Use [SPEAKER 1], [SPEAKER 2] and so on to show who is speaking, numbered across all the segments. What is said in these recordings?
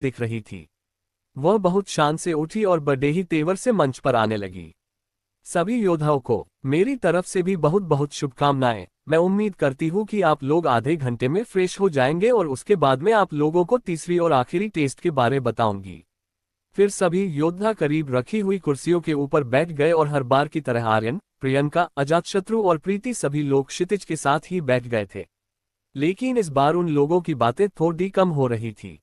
[SPEAKER 1] दिख रही थी। वह बहुत शान से उठी और बड़े तेवर से मंच पर आने लगी। सभी योद्धाओं को मेरी तरफ से भी बहुत बहुत शुभकामनाएं। मैं उम्मीद करती हूँ कि आप लोग आधे घंटे में फ्रेश हो जाएंगे और उसके बाद में आप लोगों को तीसरी और आखिरी टेस्ट के बारे बताऊंगी। फिर सभी योद्धा करीब रखी हुई कुर्सियों के ऊपर बैठ गए और हर बार की तरह आर्यन, प्रियंका, अजातशत्रु और प्रीति सभी लोग क्षितिज के साथ ही बैठ गए थे। लेकिन इस बार उन लोगों की बातें थोड़ी कम हो रही थी,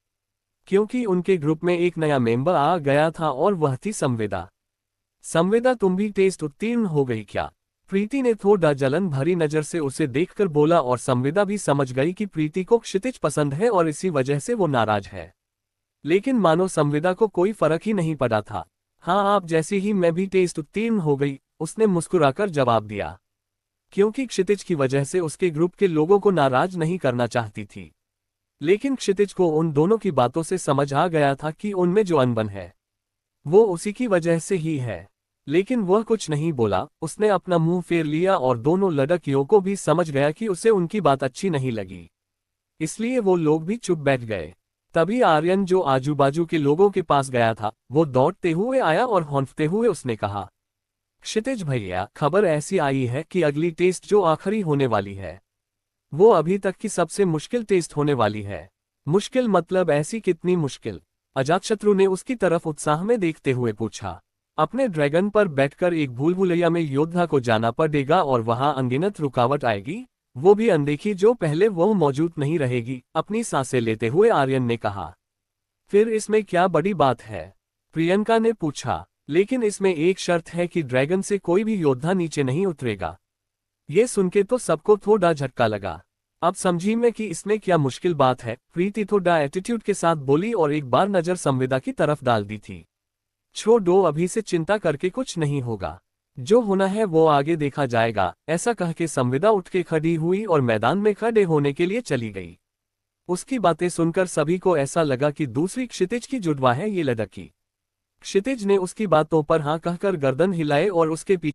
[SPEAKER 1] क्योंकि उनके ग्रुप में एक नया मेंबर आ गया था और वह थी संवेदा। संवेदा, तुम भी टेस्ट उत्तीर्ण हो गई क्या? प्रीति ने थोड़ा जलन भरी नजर से उसे देखकर बोला और संवेदा भी समझ गई कि प्रीति को क्षितिज पसंद है और इसी वजह से वो नाराज है। लेकिन मानो संवेदा को कोई फर्क ही नहीं पड़ा था। हाँ, आप जैसी ही मैं भी टेस्ट उत्तीर्ण हो गई, उसने मुस्कुराकर जवाब दिया, क्योंकि क्षितिज की वजह से उसके ग्रुप के लोगों को नाराज नहीं करना चाहती थी। लेकिन क्षितिज को उन दोनों की बातों से समझ आ गया था कि उनमें जो अनबन है वो उसी की वजह से ही है। लेकिन वह कुछ नहीं बोला, उसने अपना मुंह फेर लिया और दोनों लड़कियों को भी समझ गया कि उसे उनकी बात अच्छी नहीं लगी, इसलिए वो लोग भी चुप बैठ गए। तभी आर्यन, जो आजू बाजू के लोगों के पास गया था, वो दौड़ते हुए आया और हौंफते हुए उसने कहा, क्षितिज भैया, खबर ऐसी आई है कि अगली टेस्ट जो आखिरी होने वाली है वो अभी तक की सबसे मुश्किल टेस्ट होने वाली है। मुश्किल मतलब ऐसी कितनी मुश्किल? अजातशत्रु ने उसकी तरफ उत्साह में देखते हुए पूछा। अपने ड्रैगन पर बैठकर एक भूल भुलैया में योद्धा को जाना पड़ेगा और वहां अनगिनत रुकावट आएगी, वो भी अनदेखी जो पहले वो मौजूद नहीं रहेगी, अपनी सांसें लेते हुए आर्यन ने कहा। फिर इसमें क्या बड़ी बात है? प्रियंका ने पूछा। लेकिन इसमें एक शर्त है कि ड्रैगन से कोई भी योद्धा नीचे नहीं उतरेगा। ये सुनके तो सबको थोड़ा झटका लगा। अब समझी मैं कि इसमें क्या मुश्किल बात है, प्रीति थोड़ा एटीट्यूड के साथ बोली और एक बार नजर संवेदा की तरफ डाल दी थी। छोड़ो, अभी से चिंता करके कुछ नहीं होगा, जो होना है वो आगे देखा जाएगा। ऐसा कह के संवेदा उठ के खड़ी हुई और मैदान में खड़े होने के लिए चली गई। उसकी बातें सुनकर सभी को ऐसा लगा कि दूसरी क्षितिज की जुड़वा है ये लड़की। क्षितिज ने उसकी बातों पर हाँ कहकर गर्दन हिलाए और उसके पीछे